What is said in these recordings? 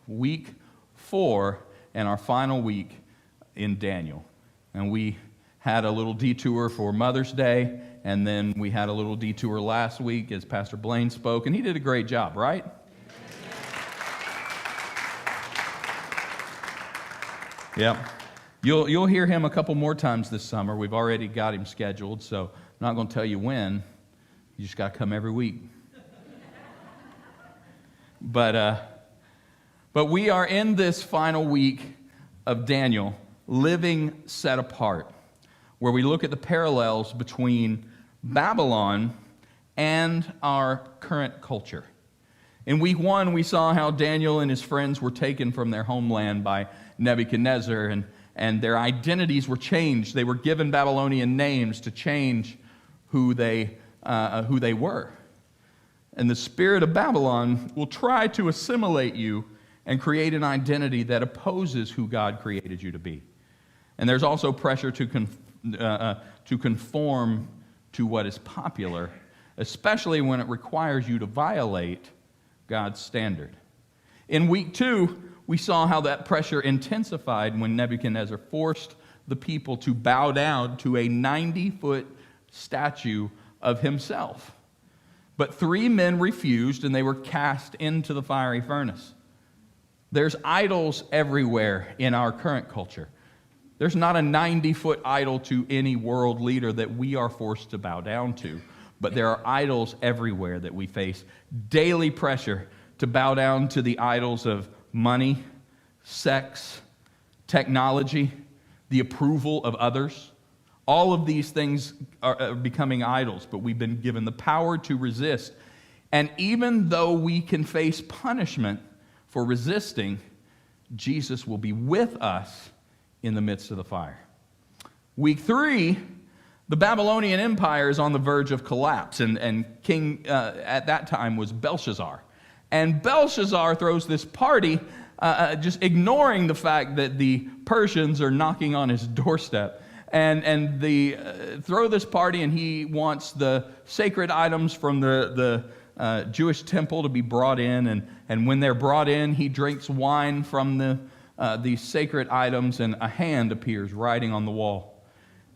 week 4 and our final week in Daniel. And we had a little detour for Mother's Day, and then we had a little detour last week as Pastor Blaine spoke, and he did a great job, right? Yep. You'll hear him a couple more times this summer. We've already got him scheduled, so I'm not going to tell you when. You just got to come every week. But we are in this final week of Daniel, living set apart, where we look at the parallels between Babylon and our current culture. In week 1, we saw how Daniel and his friends were taken from their homeland by Nebuchadnezzar, and their identities were changed. They were given Babylonian names to change who they were. And the spirit of Babylon will try to assimilate you and create an identity that opposes who God created you to be. And there's also pressure to conform to what is popular, especially when it requires you to violate God's standard. In week 2, we saw how that pressure intensified when Nebuchadnezzar forced the people to bow down to a 90-foot statue of himself. But 3 men refused, and they were cast into the fiery furnace. There's idols everywhere in our current culture. There's not a 90-foot idol to any world leader that we are forced to bow down to, but there are idols everywhere that we face daily pressure to bow down to the idols of money, sex, technology, the approval of others. All of these things are becoming idols, but we've been given the power to resist. And even though we can face punishment for resisting, Jesus will be with us in the midst of the fire. Week 3, the Babylonian Empire is on the verge of collapse, and king at that time was Belshazzar. And Belshazzar throws this party, just ignoring the fact that the Persians are knocking on his doorstep. And they throw this party, and he wants the sacred items from the Jewish temple to be brought in. And when they're brought in, he drinks wine from these sacred items, and a hand appears writing on the wall.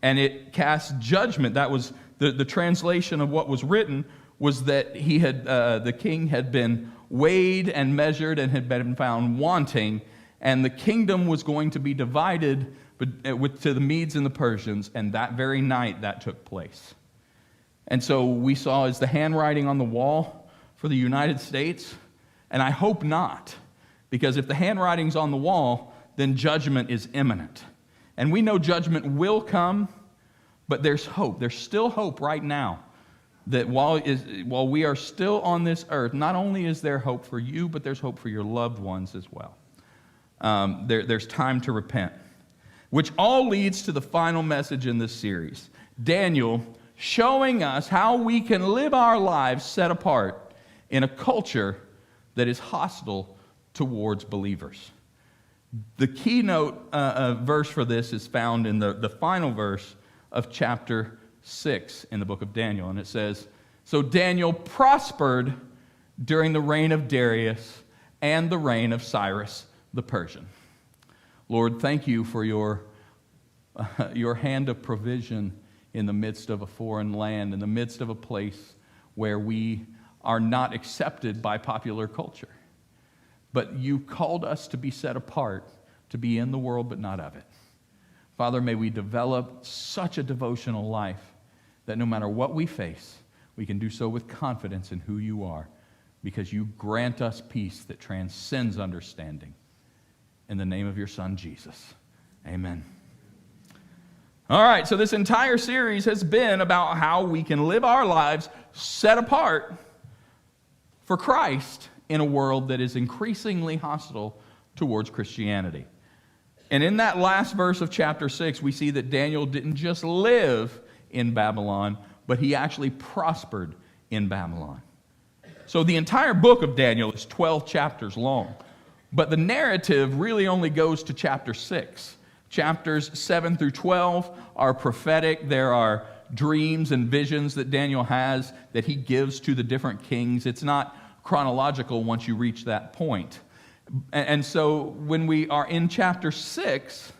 And it casts judgment. That was the translation of what was written, was that the king had been weighed and measured and had been found wanting, and the kingdom was going to be divided to the Medes and the Persians, and that very night that took place. And so we saw is the handwriting on the wall for the United States, and I hope not, because if the handwriting's on the wall, then judgment is imminent. And we know judgment will come, but there's hope. There's still hope right now that while we are still on this earth, not only is there hope for you, but there's hope for your loved ones as well. There's time to repent, which all leads to the final message in this series. Daniel showing us how we can live our lives set apart in a culture that is hostile towards believers. The keynote verse for this is found in the final verse of chapter 6 in the book of Daniel, and it says, "So Daniel prospered during the reign of Darius and the reign of Cyrus the Persian." Lord, thank you for your hand of provision in the midst of a foreign land, in the midst of a place where we are not accepted by popular culture. But you called us to be set apart, to be in the world but not of it. Father, may we develop such a devotional life that no matter what we face, we can do so with confidence in who you are, because you grant us peace that transcends understanding. In the name of your Son, Jesus. Amen. All right, so this entire series has been about how we can live our lives set apart for Christ in a world that is increasingly hostile towards Christianity. And in that last verse of chapter 6, we see that Daniel didn't just live in Babylon, but he actually prospered in Babylon. So the entire book of Daniel is 12 chapters long, but the narrative really only goes to chapter 6. Chapters 7 through 12 are prophetic. There are dreams and visions that Daniel has that he gives to the different kings. It's not chronological once you reach that point. And so when we are in chapter 6,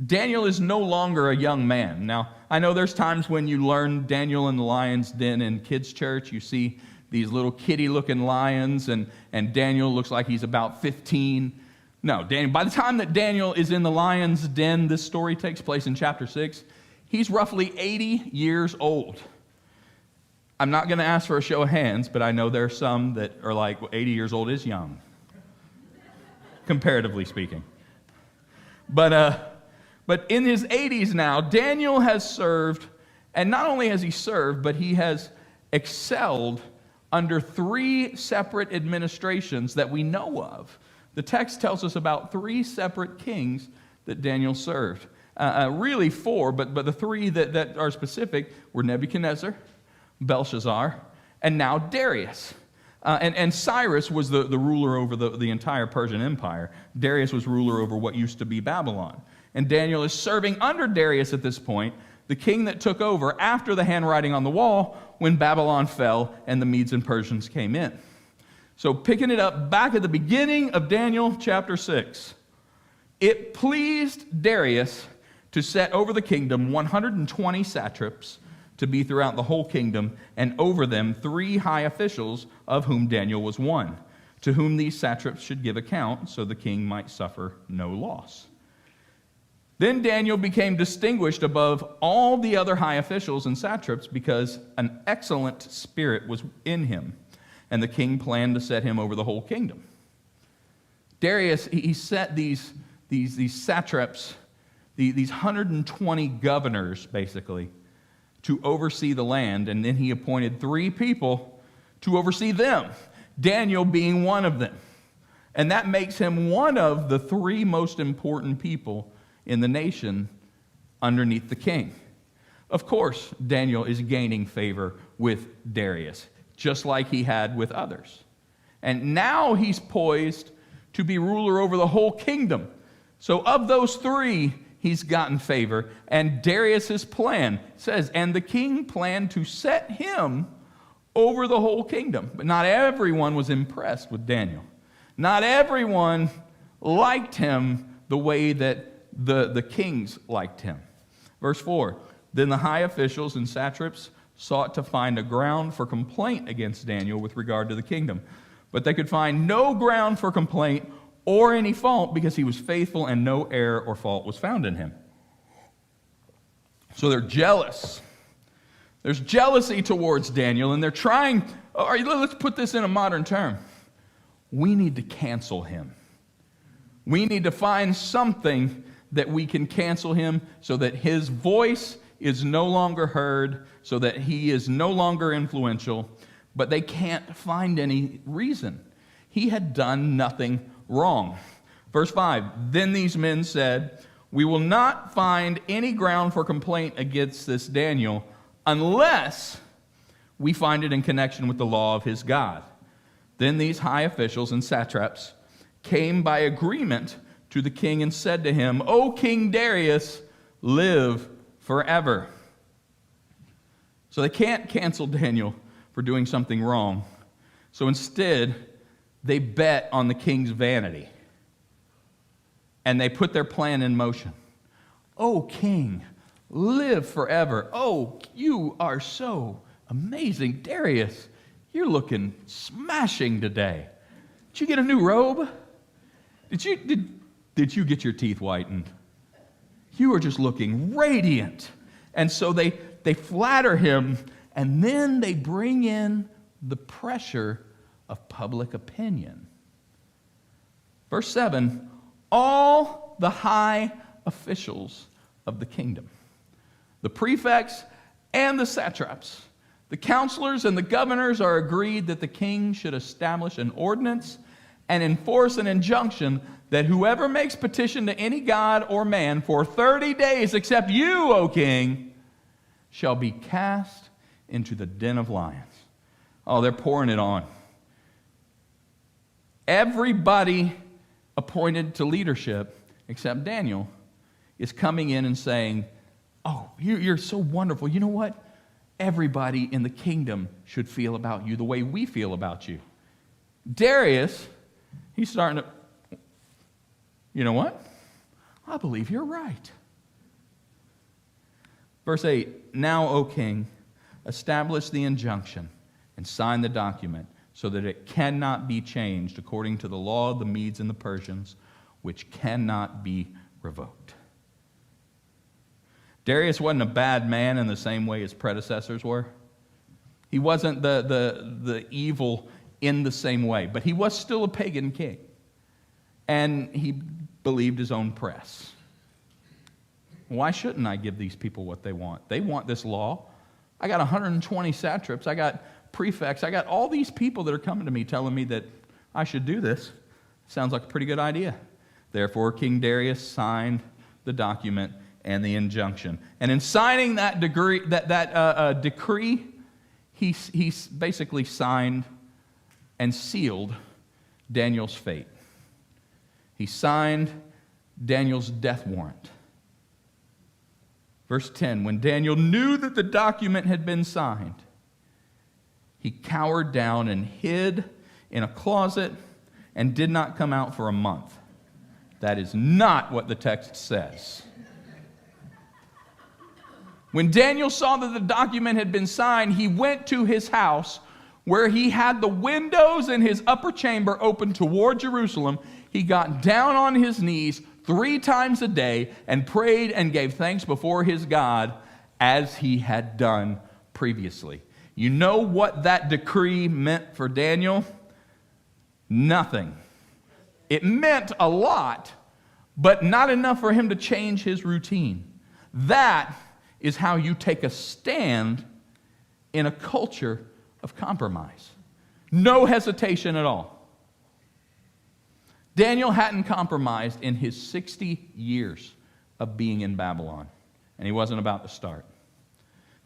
Daniel is no longer a young man. Now, I know there's times when you learn Daniel in the lion's den in kids' church. You see these little kitty-looking lions, and Daniel looks like he's about 15. No, Daniel. By the time that Daniel is in the lion's den, this story takes place in chapter 6, he's roughly 80 years old. I'm not going to ask for a show of hands, but I know there are some that are like, well, 80 years old is young, comparatively speaking. But in his 80s now, Daniel has served, and not only has he served, but he has excelled under 3 separate administrations that we know of. The text tells us about 3 separate kings that Daniel served. Really 4, but the 3 that are specific were Nebuchadnezzar, Belshazzar, and now Darius. And Cyrus was the ruler over the entire Persian Empire. Darius was ruler over what used to be Babylon. And Daniel is serving under Darius at this point, the king that took over after the handwriting on the wall when Babylon fell and the Medes and Persians came in. So picking it up back at the beginning of Daniel chapter 6, it pleased Darius to set over the kingdom 120 satraps to be throughout the whole kingdom, and over them 3 high officials, of whom Daniel was one, to whom these satraps should give account, so the king might suffer no loss. Then Daniel became distinguished above all the other high officials and satraps because an excellent spirit was in him, and the king planned to set him over the whole kingdom. Darius, he set these satraps, these 120 governors, basically, to oversee the land, and then he appointed 3 people to oversee them, Daniel being one of them. And that makes him one of the 3 most important people in the nation underneath the king. Of course, Daniel is gaining favor with Darius, just like he had with others. And now he's poised to be ruler over the whole kingdom. So of those 3, he's gotten favor. And Darius's plan says, and the king planned to set him over the whole kingdom. But not everyone was impressed with Daniel. Not everyone liked him the way that the kings liked him. Verse 4, then the high officials and satraps sought to find a ground for complaint against Daniel with regard to the kingdom. But they could find no ground for complaint or any fault because he was faithful and no error or fault was found in him. So they're jealous. There's jealousy towards Daniel, and they're trying, all right, let's put this in a modern term. We need to cancel him. We need to find something that we can cancel him so that his voice is no longer heard, so that he is no longer influential, but they can't find any reason. He had done nothing wrong. Verse 5, then these men said, we will not find any ground for complaint against this Daniel unless we find it in connection with the law of his God. Then these high officials and satraps came by agreement to the king and said to him, O King Darius, live forever. So they can't cancel Daniel for doing something wrong. So instead, they bet on the king's vanity. And they put their plan in motion. O king, live forever. Oh, you are so amazing. Darius, you're looking smashing today. Did you get a new robe? Did you get your teeth whitened? You are just looking radiant. And so they flatter him, and then they bring in the pressure of public opinion. Verse 7, all the high officials of the kingdom, the prefects and the satraps, the counselors and the governors are agreed that the king should establish an ordinance and enforce an injunction that whoever makes petition to any god or man for 30 days except you, O king, shall be cast into the den of lions. Oh, they're pouring it on. Everybody appointed to leadership except Daniel is coming in and saying, oh, you're so wonderful. You know what? Everybody in the kingdom should feel about you the way we feel about you. Darius He's starting to, you know what? I believe you're right. Verse 8, now, O king, establish the injunction and sign the document so that it cannot be changed according to the law of the Medes and the Persians, which cannot be revoked. Darius wasn't a bad man in the same way his predecessors were. He wasn't the evil in the same way, but he was still a pagan king. And he believed his own press. Why shouldn't I give these people what they want? They want this law. I got 120 satraps. I got prefects. I got all these people that are coming to me telling me that I should do this. Sounds like a pretty good idea. Therefore, King Darius signed the document and the injunction. And in signing that decree, he basically signed and sealed Daniel's fate. He signed Daniel's death warrant. Verse 10, when Daniel knew that the document had been signed, he cowered down and hid in a closet and did not come out for a month. That is not what the text says. When Daniel saw that the document had been signed, he went to his house where he had the windows in his upper chamber open toward Jerusalem. He got down on his knees 3 times a day and prayed and gave thanks before his God as he had done previously. You know what that decree meant for Daniel? Nothing. It meant a lot, but not enough for him to change his routine. That is how you take a stand in a culture of compromise. No hesitation at all. Daniel hadn't compromised in his 60 years of being in Babylon, and he wasn't about to start.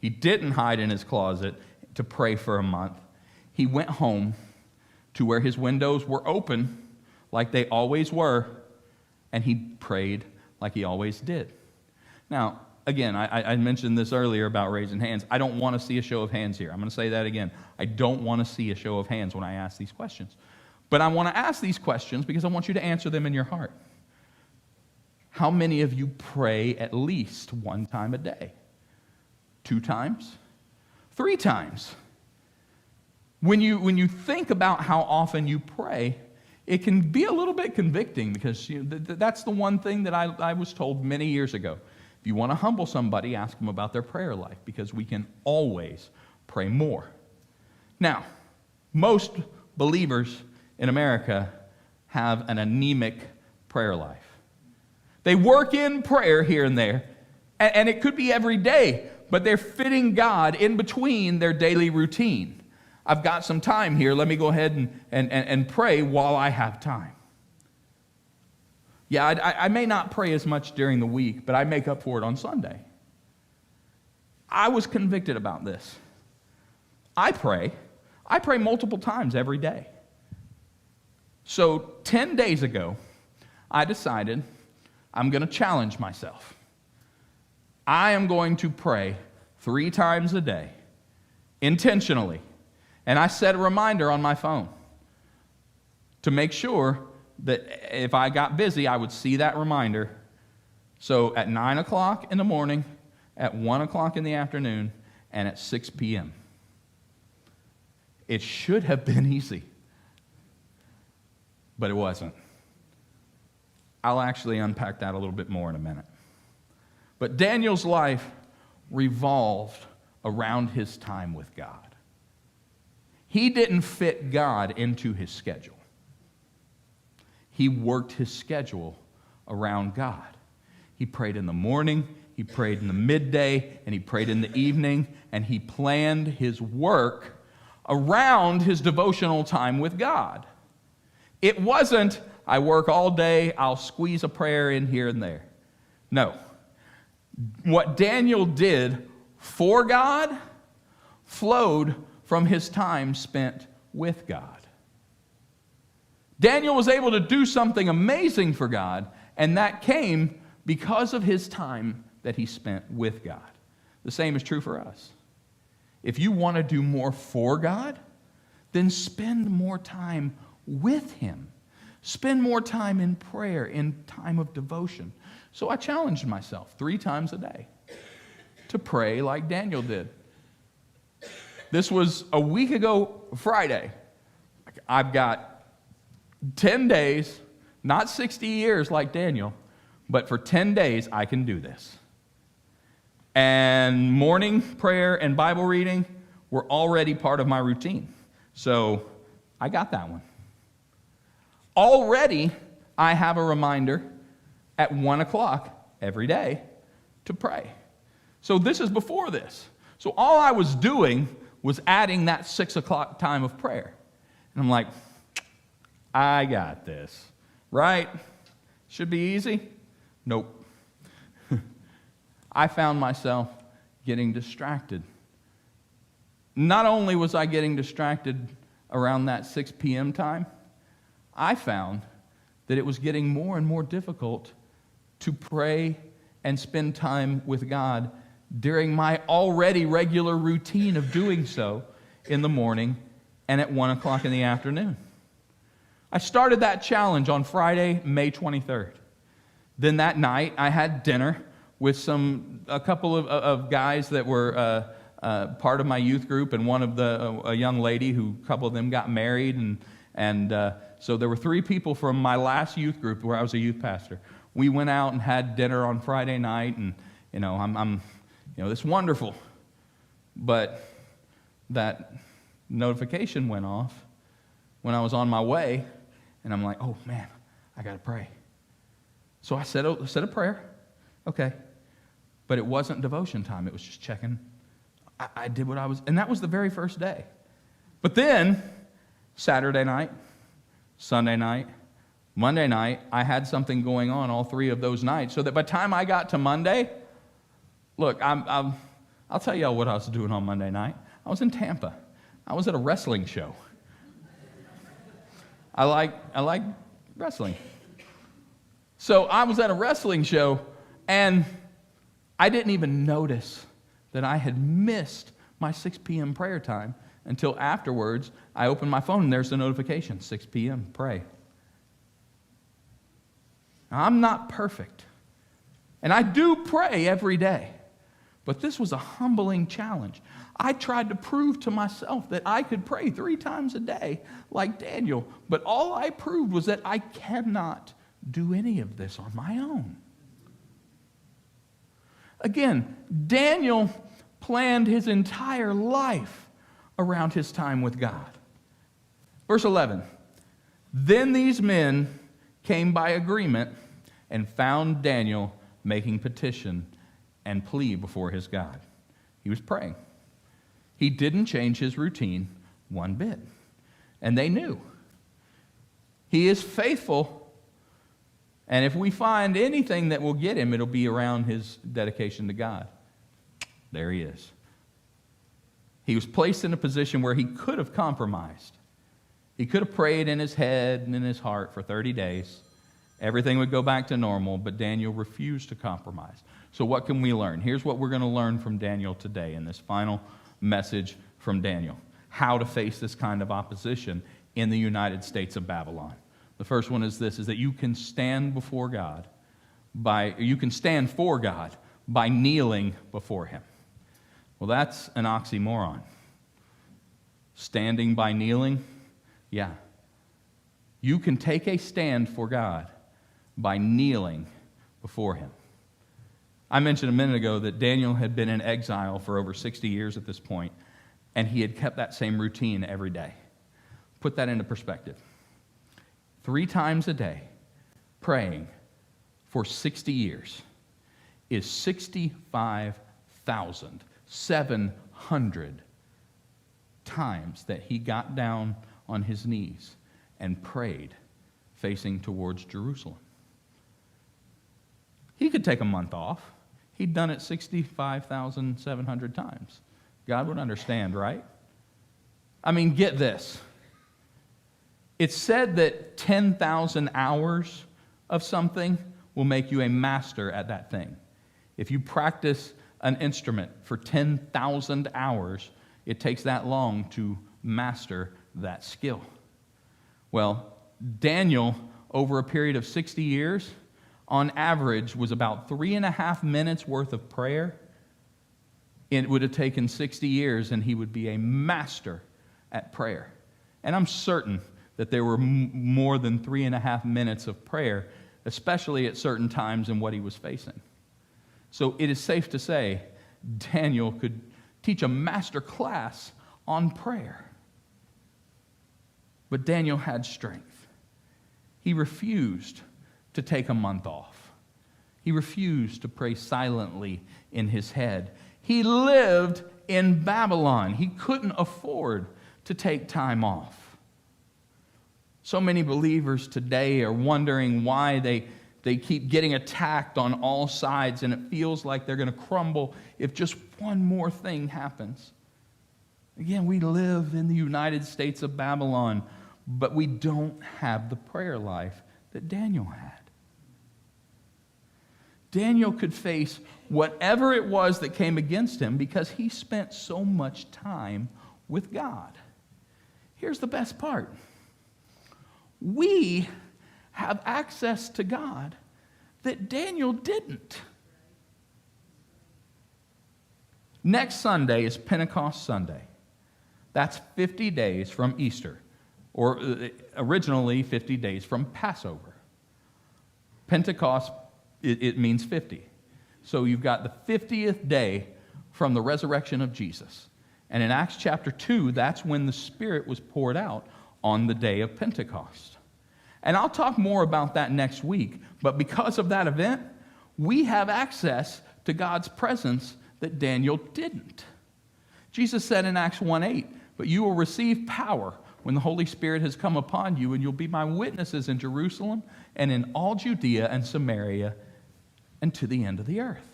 He didn't hide in his closet to pray for a month. He went home to where his windows were open like they always were, and he prayed like he always did. Now, again, I mentioned this earlier about raising hands. I don't want to see a show of hands here. I'm going to say that again. I don't want to see a show of hands when I ask these questions. But I want to ask these questions because I want you to answer them in your heart. How many of you pray at least 1 time a day? 2 times? 3 times? When you think about how often you pray, it can be a little bit convicting because that's the one thing that I was told many years ago. If you want to humble somebody, ask them about their prayer life because we can always pray more. Now, most believers in America have an anemic prayer life. They work in prayer here and there, and it could be every day, but they're fitting God in between their daily routine. I've got some time here. Let me go ahead and pray while I have time. Yeah, I may not pray as much during the week, but I make up for it on Sunday. I was convicted about this. I pray multiple times every day. So 10 days ago, I decided I'm going to challenge myself. I am going to pray 3 times a day, intentionally. And I set a reminder on my phone to make sure that if I got busy, I would see that reminder. So at 9 o'clock in the morning, at 1 o'clock in the afternoon, and at 6 p.m. It should have been easy, but it wasn't. I'll actually unpack that a little bit more in a minute. But Daniel's life revolved around his time with God. He didn't fit God into his schedule. He worked his schedule around God. He prayed in the morning, he prayed in the midday, and he prayed in the evening, and he planned his work around his devotional time with God. It wasn't, I work all day, I'll squeeze a prayer in here and there. No. What Daniel did for God flowed from his time spent with God. Daniel was able to do something amazing for God, and that came because of his time that he spent with God. The same is true for us. If you want to do more for God, then spend more time with Him. Spend more time in prayer, in time of devotion. So I challenged myself 3 times a day to pray like Daniel did. This was a week ago Friday. I've got 10 days, not 60 years like Daniel, but for 10 days I can do this. And morning prayer and Bible reading were already part of my routine. So I got that one. Already I have a reminder at 1 o'clock every day to pray. So this is before this. So all I was doing was adding that 6 o'clock time of prayer. And I'm like, I got this, right? Should be easy? Nope. I found myself getting distracted. Not only was I getting distracted around that 6 p.m. time, I found that it was getting more and more difficult to pray and spend time with God during my already regular routine of doing so in the morning and at 1 o'clock in the afternoon. I started that challenge on Friday, May 23rd. Then that night, I had dinner with a couple of guys that were part of my youth group, and one of a young lady a couple of them got married, and so there were 3 people from my last youth group where I was a youth pastor. We went out and had dinner on Friday night, and it's wonderful. But that notification went off when I was on my way, and I'm like, oh man, I got to pray. So I said a prayer, okay, but it wasn't devotion time. It was just checking. I did what I was, and that was the very first day. But then Saturday night, Sunday night, Monday night, I had something going on all 3 of those nights, so that by the time I got to Monday, look, I'll tell y'all what I was doing on Monday night. I was in Tampa. I was at a wrestling show. I like wrestling. So I was at a wrestling show, and I didn't even notice that I had missed my 6 p.m. prayer time until afterwards. I opened my phone, and there's the notification, 6 p.m., pray. Now, I'm not perfect, and I do pray every day, but this was a humbling challenge. I tried to prove to myself that I could pray 3 times a day like Daniel, but all I proved was that I cannot do any of this on my own. Again, Daniel planned his entire life around his time with God. Verse 11, then these men came by agreement and found Daniel making petition and plea before his God. He was praying. He didn't change his routine one bit. And they knew. He is faithful. And if we find anything that will get him, it'll be around his dedication to God. There he is. He was placed in a position where he could have compromised. He could have prayed in his head and in his heart for 30 days. Everything would go back to normal, but Daniel refused to compromise. So what can we learn? Here's what we're going to learn from Daniel today in this final message from Daniel. How to face this kind of opposition in the United States of Babylon. The first one is this, is that you can stand for God by kneeling before him. Well, that's an oxymoron. Standing by kneeling? Yeah. You can take a stand for God by kneeling before him. I mentioned a minute ago that Daniel had been in exile for over 60 years at this point, and he had kept that same routine every day. Put that into perspective. 3 times a day, praying for 60 years is 65,700 times that he got down on his knees and prayed facing towards Jerusalem. He could take a month off. He'd done it 65,700 times. God would understand, right? I mean, get this. It's said that 10,000 hours of something will make you a master at that thing. If you practice an instrument for 10,000 hours, it takes that long to master that skill. Well, Daniel over a period of 60 years, on average, was about 3.5 minutes worth of prayer. It would have taken 60 years, and he would be a master at prayer. And I'm certain that there were more than 3.5 minutes of prayer, especially at certain times in what he was facing. So it is safe to say Daniel could teach a master class on prayer. But Daniel had strength. He refused to take a month off. He refused to pray silently in his head. He lived in Babylon. He couldn't afford to take time off. So many believers today are wondering why they keep getting attacked on all sides, and it feels like they're going to crumble if just one more thing happens. Again, we live in the United States of Babylon, but we don't have the prayer life that Daniel had. Daniel could face whatever it was that came against him because he spent so much time with God. Here's the best part. We have access to God that Daniel didn't. Next Sunday is Pentecost Sunday. That's 50 days from Easter, or originally 50 days from Passover. Pentecost, it means 50. So you've got the 50th day from the resurrection of Jesus. And in Acts chapter 2, that's when the Spirit was poured out on the day of Pentecost. And I'll talk more about that next week, but because of that event, we have access to God's presence that Daniel didn't. Jesus said in Acts 1:8, "But you will receive power when the Holy Spirit has come upon you, and you'll be my witnesses in Jerusalem and in all Judea and Samaria and to the end of the earth."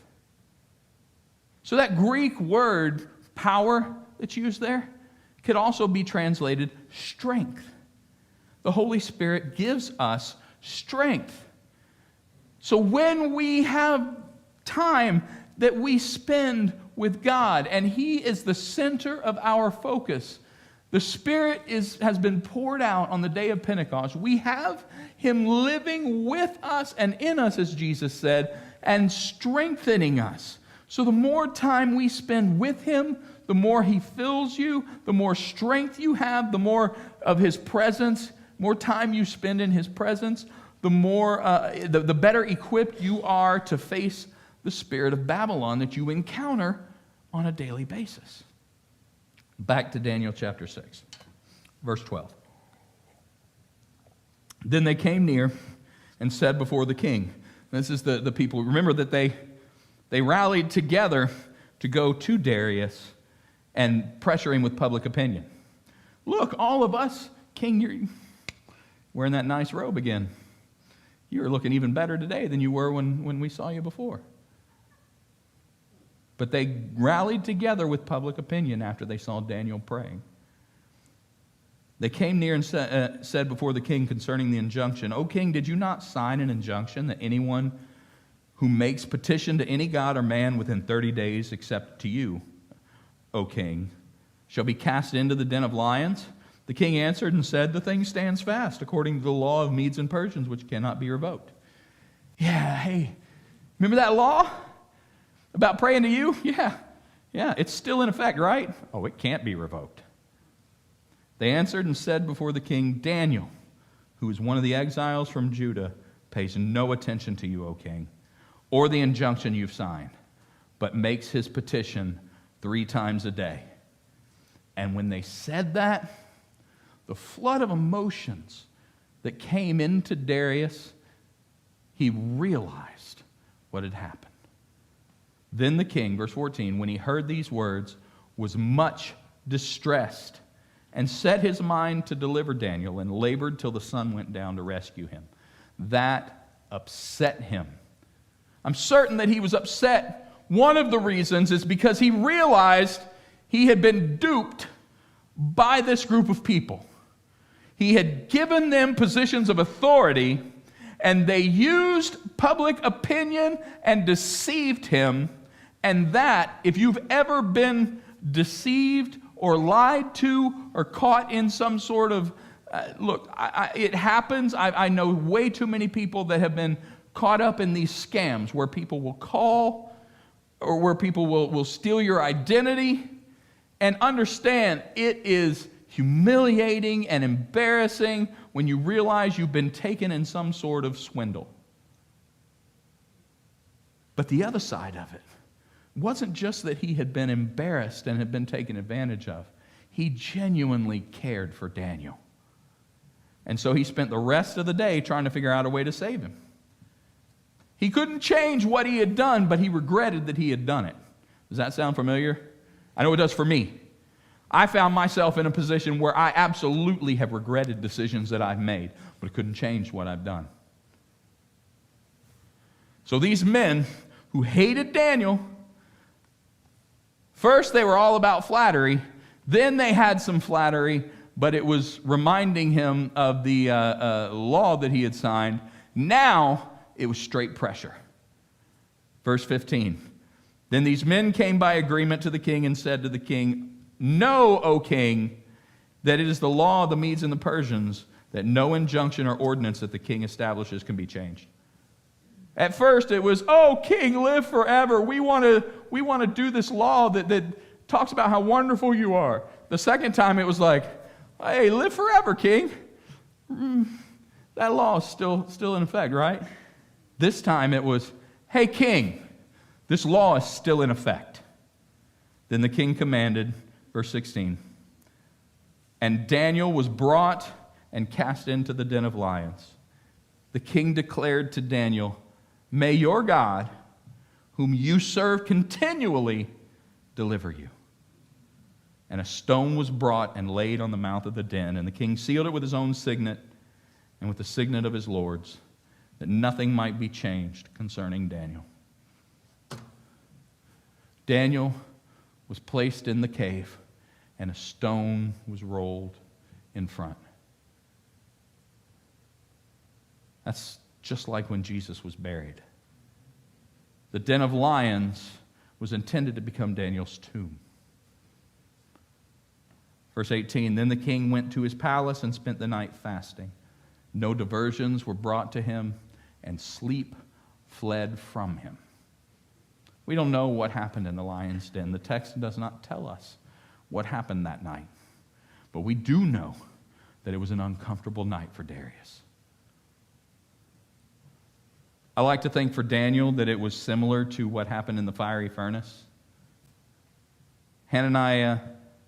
So that Greek word, power, that's used there, could also be translated strength. The Holy Spirit gives us strength. So when we have time that we spend with God, and He is the center of our focus, the Spirit has been poured out on the day of Pentecost. We have Him living with us and in us, as Jesus said, and strengthening us. So the more time we spend with Him, the more He fills you, the more strength you have, the more of His presence, more time you spend in His presence, the better equipped you are to face the spirit of Babylon that you encounter on a daily basis. Back to Daniel chapter 6, verse 12. Then they came near and said before the king. This is the people. Remember that they rallied together to go to Darius and pressure him with public opinion. Look, all of us, king, you're wearing that nice robe again. You are looking even better today than you were when we saw you before. But they rallied together with public opinion after they saw Daniel praying. They came near and said before the king concerning the injunction, "O king, did you not sign an injunction that anyone who makes petition to any god or man within 30 days, except to you, O king, shall be cast into the den of lions?" The king answered and said, "The thing stands fast, according to the law of Medes and Persians, which cannot be revoked." Yeah, hey, remember that law about praying to you? Yeah, it's still in effect, right? Oh, it can't be revoked. They answered and said before the king, "Daniel, who is one of the exiles from Judah, pays no attention to you, O king, or the injunction you've signed, but makes his petition 3 times a day." And when they said that, the flood of emotions that came into Darius, he realized what had happened. Then the king, verse 14, when he heard these words, was much distressed and set his mind to deliver Daniel and labored till the sun went down to rescue him. That upset him. I'm certain that he was upset. One of the reasons is because he realized he had been duped by this group of people. He had given them positions of authority, and they used public opinion and deceived him. And that, if you've ever been deceived or lied to or caught in some sort of Look, it happens. I know way too many people that have been caught up in these scams where people will call or where people will steal your identity. And understand, it is humiliating and embarrassing when you realize you've been taken in some sort of swindle. But the other side of it wasn't just that he had been embarrassed and had been taken advantage of. He genuinely cared for Daniel. And so he spent the rest of the day trying to figure out a way to save him. He couldn't change what he had done, but he regretted that he had done it. Does that sound familiar? I know it does for me. I found myself in a position where I absolutely have regretted decisions that I've made, but I couldn't change what I've done. So these men who hated Daniel, first they were all about flattery, then they had some flattery, but it was reminding him of the law that he had signed. Now it was straight pressure. Verse 15. Then these men came by agreement to the king and said to the king, "Know, O king, that it is the law of the Medes and the Persians that no injunction or ordinance that the king establishes can be changed." At first it was, "Oh, king, live forever. We want to do this law that talks about how wonderful you are." The second time it was like, "Hey, live forever, king." That law is still in effect, right? This time it was, "Hey, king, this law is still in effect." Then the king commanded, verse 16, and Daniel was brought and cast into the den of lions. The king declared to Daniel, "May your God, whom you serve continually, deliver you." And a stone was brought and laid on the mouth of the den, and the king sealed it with his own signet and with the signet of his lords, that nothing might be changed concerning Daniel. Daniel was placed in the cave, and a stone was rolled in front. That's just like when Jesus was buried. The den of lions was intended to become Daniel's tomb. Verse 18, then the king went to his palace and spent the night fasting. No diversions were brought to him, and sleep fled from him. We don't know what happened in the lion's den. The text does not tell us what happened that night. But we do know that it was an uncomfortable night for Darius. I like to think for Daniel that it was similar to what happened in the fiery furnace. Hananiah,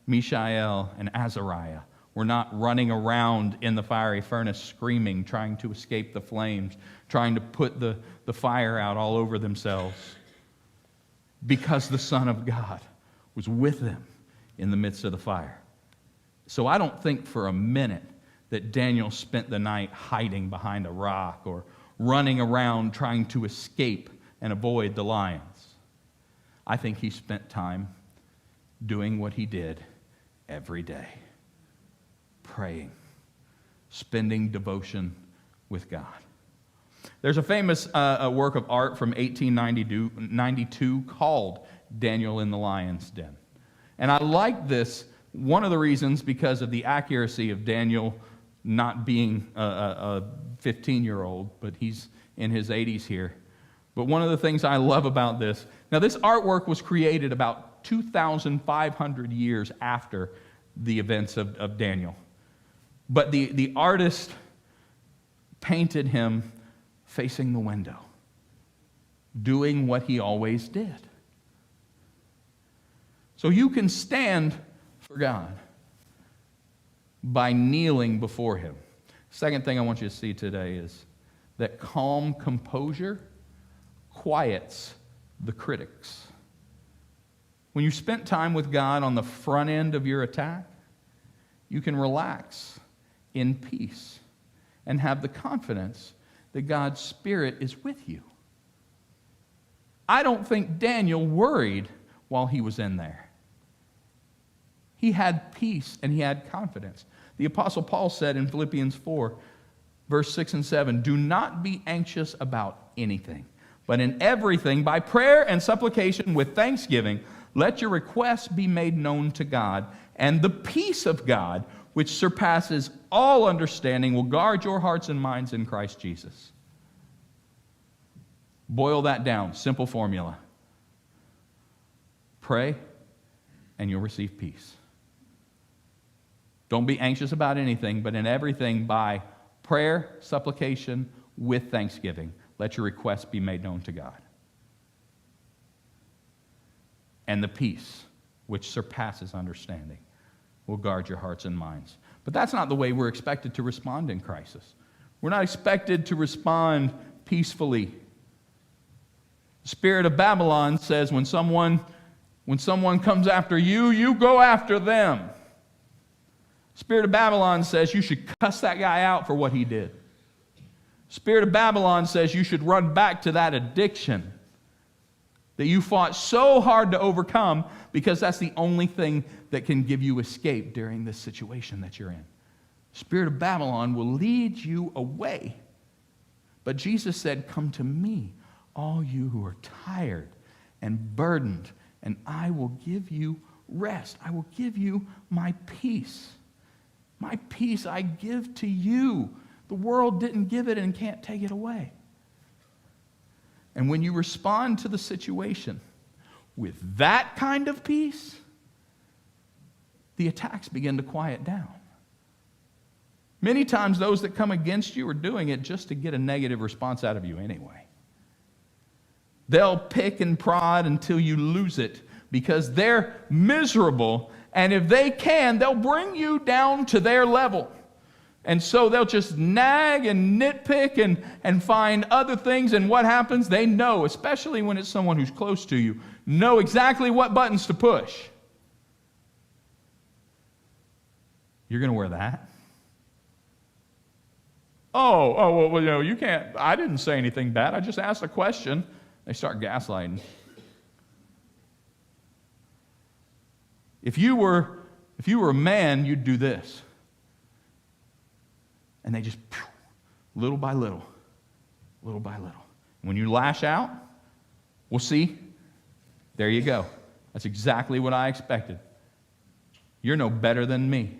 Mishael, and Azariah were not running around in the fiery furnace screaming, trying to escape the flames, trying to put the fire out all over themselves, because the Son of God was with them in the midst of the fire. So I don't think for a minute that Daniel spent the night hiding behind a rock or running around trying to escape and avoid the lions. I think he spent time doing what he did every day, praying, spending devotion with God. There's a famous work of art from 1892 called Daniel in the Lion's Den. And I like this, one of the reasons, because of the accuracy of Daniel not being a 15-year-old, but he's in his 80s here. But one of the things I love about this, now this artwork was created about 2,500 years after the events of Daniel. But the artist painted him facing the window, doing what he always did. So you can stand for God by kneeling before him. Second thing I want you to see today is that calm composure quiets the critics. When you spent time with God on the front end of your attack, you can relax in peace and have the confidence that God's Spirit is with you. I don't think Daniel worried while he was in there. He had peace and he had confidence. The Apostle Paul said in Philippians 4, verse 6 and 7, "Do not be anxious about anything, but in everything, by prayer and supplication with thanksgiving, let your requests be made known to God, and the peace of God, which surpasses all understanding, will guard your hearts and minds in Christ Jesus. Boil that down. Simple formula. Pray, and you'll receive peace. Don't be anxious about anything, but in everything by prayer, supplication, with thanksgiving, let your requests be made known to God. And the peace, which surpasses understanding, will guard your hearts and minds. But that's not the way we're expected to respond in crisis. We're not expected to respond peacefully. The spirit of Babylon says when someone comes after you, you go after them. Spirit of Babylon says you should cuss that guy out for what he did. Spirit of Babylon says you should run back to that addiction that you fought so hard to overcome because that's the only thing that can give you escape during this situation that you're in. Spirit of Babylon will lead you away. But Jesus said, "Come to me, all you who are tired and burdened, and I will give you rest. I will give you my peace. My peace I give to you. The world didn't give it and can't take it away." And when you respond to the situation with that kind of peace, the attacks begin to quiet down. Many times those that come against you are doing it just to get a negative response out of you anyway. They'll pick and prod until you lose it because they're miserable, and if they can, they'll bring you down to their level. And so they'll just nag and nitpick and find other things, and what happens? They know, especially when it's someone who's close to you, know exactly what buttons to push. You're going to wear that? Well, you can't. I didn't say anything bad. I just asked a question. They start gaslighting. If you were a man, you'd do this. And they just, little by little. When you lash out, we'll see. There you go. That's exactly what I expected. You're no better than me.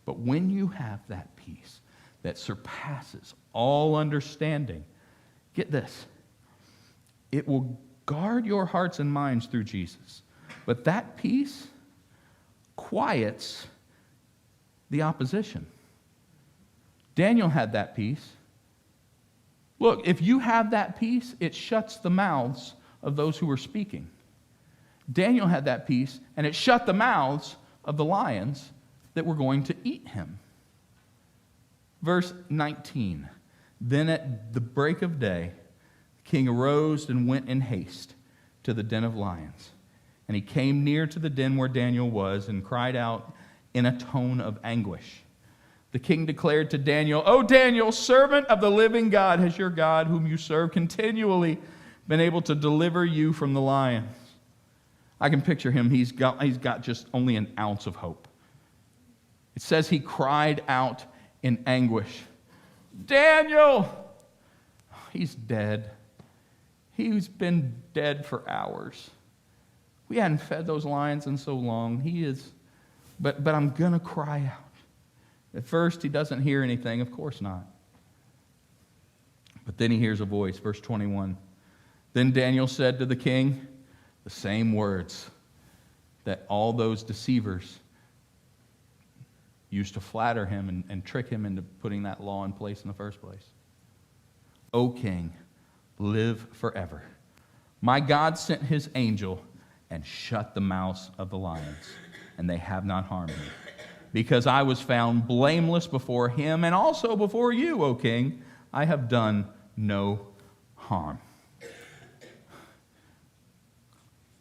But when you have that peace that surpasses all understanding, get this. It will guard your hearts and minds through Jesus. But that peace quiets the opposition. Daniel had that peace. Look, if you have that peace, it shuts the mouths of those who are speaking. Daniel had that peace, and it shut the mouths of the lions that were going to eat him. Verse 19, then at the break of day, the king arose and went in haste to the den of lions. And he came near to the den where Daniel was and cried out in a tone of anguish. The king declared to Daniel, "O Daniel, servant of the living God, has your God, whom you serve continually, been able to deliver you from the lions?" I can picture him. He's got just only an ounce of hope. It says he cried out in anguish. Daniel! He's dead. He's been dead for hours. We hadn't fed those lions in so long. He is, but I'm going to cry out. At first, he doesn't hear anything. Of course not. But then he hears a voice. Verse 21. Then Daniel said to the king the same words that all those deceivers used to flatter him and trick him into putting that law in place in the first place. O king, live forever. My God sent his angel and shut the mouths of the lions, and they have not harmed me, because I was found blameless before him and also before you, O king. I have done no harm.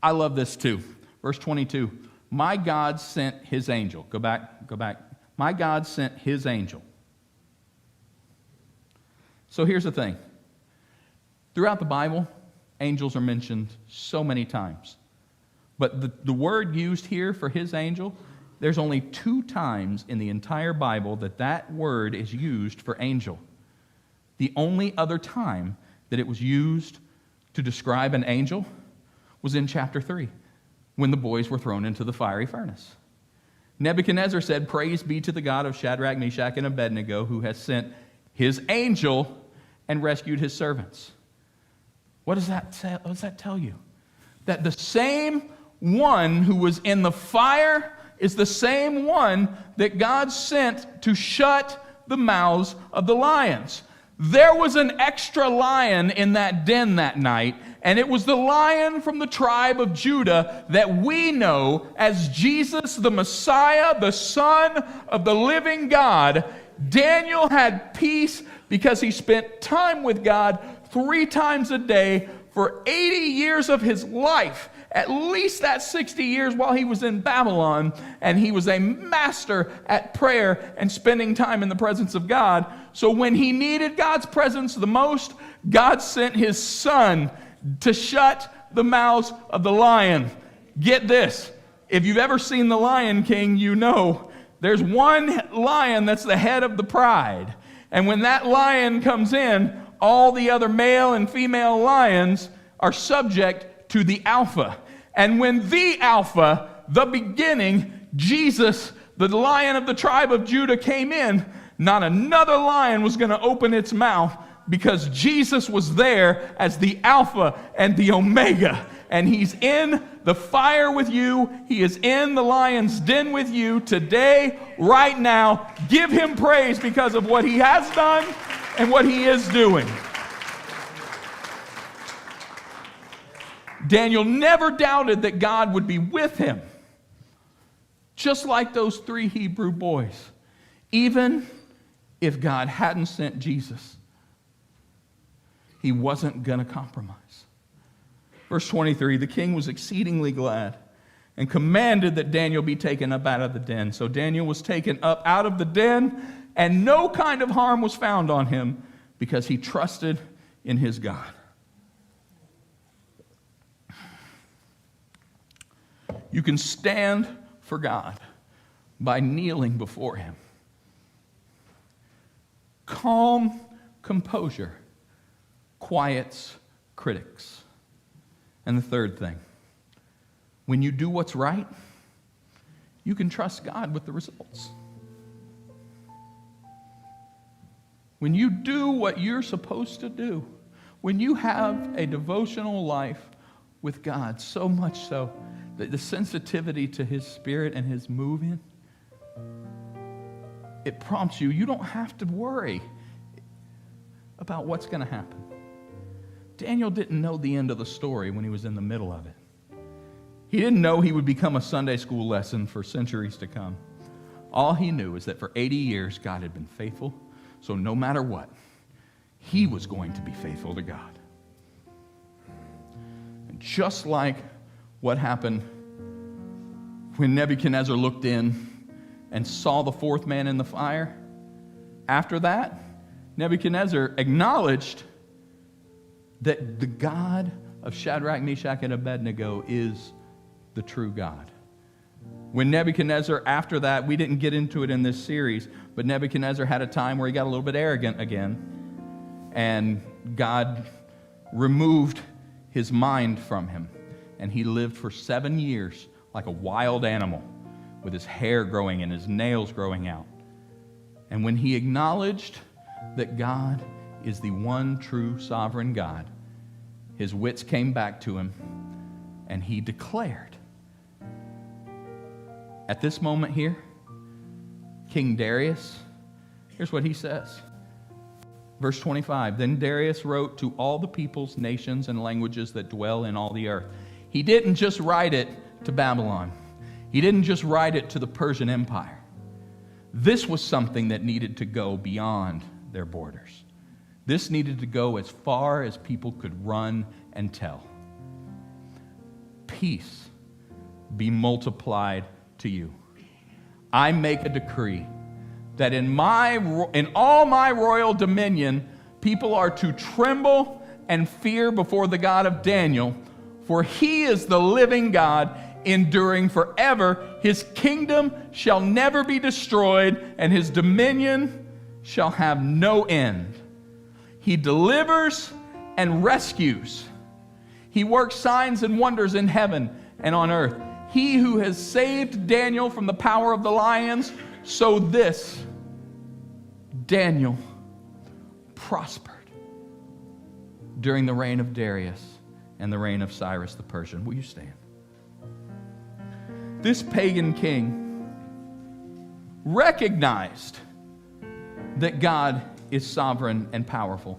I love this too. Verse 22. My God sent his angel. Go back. My God sent his angel. So here's the thing. Throughout the Bible, angels are mentioned so many times. But the word used here for his angel, there's only 2 times in the entire Bible that word is used for angel. The only other time that it was used to describe an angel was in chapter 3, when the boys were thrown into the fiery furnace. Nebuchadnezzar said, "Praise be to the God of Shadrach, Meshach, and Abednego, who has sent his angel and rescued his servants." What does that say? What does that tell you? That the same one who was in the fire is the same one that God sent to shut the mouths of the lions. There was an extra lion in that den that night, and it was the lion from the tribe of Judah that we know as Jesus the Messiah, the Son of the living God. Daniel had peace because he spent time with God 3 times a day for 80 years of his life. At least that 60 years while he was in Babylon, and he was a master at prayer and spending time in the presence of God. So when he needed God's presence the most, God sent his son to shut the mouths of the lion. Get this. If you've ever seen The Lion King, you know there's one lion that's the head of the pride. And when that lion comes in, all the other male and female lions are subject to the alpha. And when the alpha, the beginning, Jesus, the lion of the tribe of Judah, came in, not another lion was going to open its mouth, because Jesus was there as the Alpha and the Omega. And he's in the fire with you. He is in the lion's den with you today, right now. Give him praise because of what he has done and what he is doing. Daniel never doubted that God would be with him, just like those 3 Hebrew boys. Even if God hadn't sent Jesus, he wasn't going to compromise. Verse 23, the king was exceedingly glad and commanded that Daniel be taken up out of the den. So Daniel was taken up out of the den, and no kind of harm was found on him because he trusted in his God. You can stand for God by kneeling before him. Calm composure quiets critics. And the third thing, when you do what's right, you can trust God with the results. When you do what you're supposed to do, when you have a devotional life with God, so much so that the sensitivity to his spirit and his moving, it prompts you. You don't have to worry about what's going to happen. Daniel didn't know the end of the story when he was in the middle of it. He didn't know he would become a Sunday school lesson for centuries to come. All he knew is that for 80 years, God had been faithful. So no matter what, he was going to be faithful to God. And just like what happened when Nebuchadnezzar looked in and saw the fourth man in the fire, after that, Nebuchadnezzar acknowledged that the God of Shadrach, Meshach, and Abednego is the true God. When Nebuchadnezzar, after that, we didn't get into it in this series, but Nebuchadnezzar had a time where he got a little bit arrogant again, and God removed his mind from him, and he lived for 7 years like a wild animal with his hair growing and his nails growing out. And when he acknowledged that God is the one true sovereign God, his wits came back to him, and he declared. At this moment here, King Darius, here's what he says. Verse 25, then Darius wrote to all the peoples, nations, and languages that dwell in all the earth. He didn't just write it to Babylon. He didn't just write it to the Persian Empire. This was something that needed to go beyond their borders. This needed to go as far as people could run and tell. Peace be multiplied to you. I make a decree that in all my royal dominion, people are to tremble and fear before the God of Daniel, for he is the living God, enduring forever. His kingdom shall never be destroyed, and his dominion shall have no end. He delivers and rescues. He works signs and wonders in heaven and on earth. He who has saved Daniel from the power of the lions, so this Daniel prospered during the reign of Darius and the reign of Cyrus the Persian. Will you stand? This pagan king recognized that God is sovereign and powerful.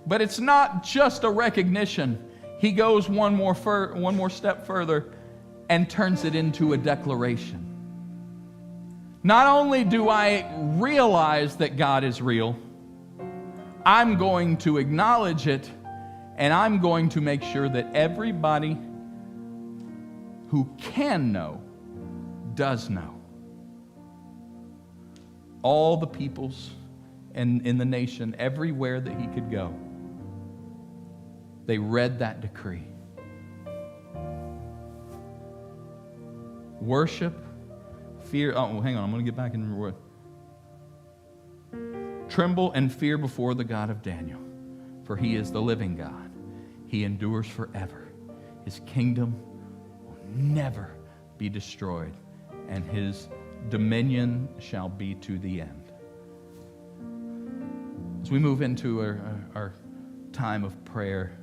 But it's not just a recognition. He goes one more step further and turns it into a declaration. Not only do I realize that God is real, I'm going to acknowledge it, and I'm going to make sure that everybody who can know does know. All the peoples and in the nation, everywhere that he could go, they read that decree. Worship, fear. Oh, hang on. I'm going to get back in the word. Tremble and fear before the God of Daniel, for he is the living God. He endures forever. His kingdom will never be destroyed, and his dominion shall be to the end. As we move into our time of prayer,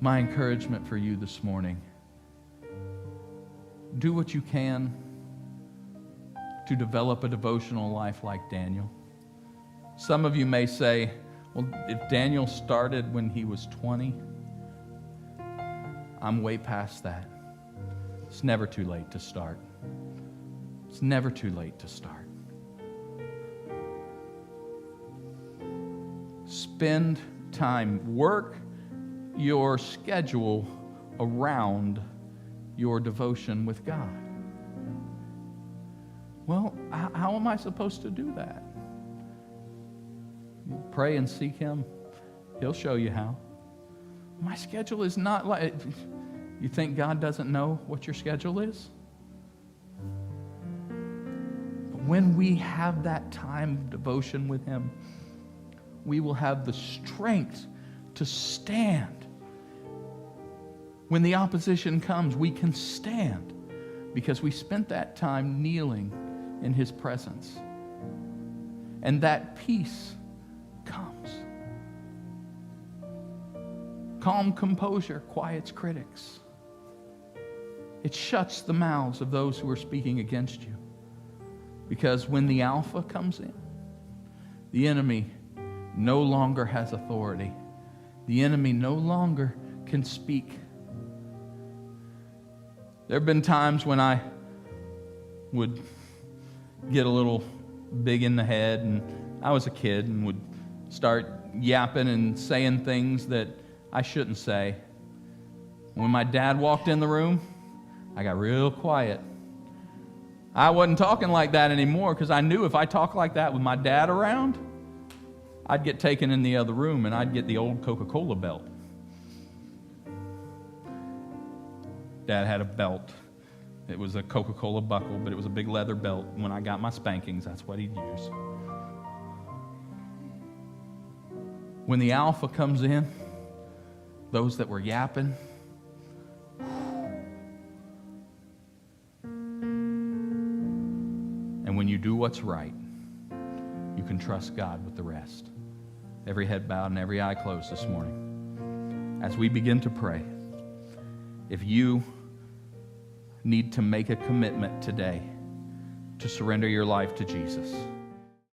my encouragement for you this morning, do what you can to develop a devotional life like Daniel. Some of you may say, well, if Daniel started when he was 20, I'm way past that. It's never too late to start. It's never too late to start. Spend time, work your schedule around your devotion with God. Well, how am I supposed to do that? You pray and seek Him. He'll show you how. My schedule is not like... You think God doesn't know what your schedule is? But when we have that time of devotion with Him, we will have the strength to stand. When the opposition comes, we can stand because we spent that time kneeling in His presence. And that peace comes. Calm composure quiets critics. It shuts the mouths of those who are speaking against you. Because when the Alpha comes in, the enemy no longer has authority. The enemy no longer can speak. There have been times when I would get a little big in the head, and I was a kid and would start yapping and saying things that I shouldn't say. When my dad walked in the room, I got real quiet. I wasn't talking like that anymore because I knew if I talked like that with my dad around, I'd get taken in the other room and I'd get the old Coca-Cola belt. Dad had a belt. It was a Coca-Cola buckle, but it was a big leather belt. When I got my spankings, that's what he'd use. When the Alpha comes in, those that were yapping, and when you do what's right, you can trust God with the rest. Every head bowed and every eye closed this morning. As we begin to pray, if you need to make a commitment today to surrender your life to Jesus,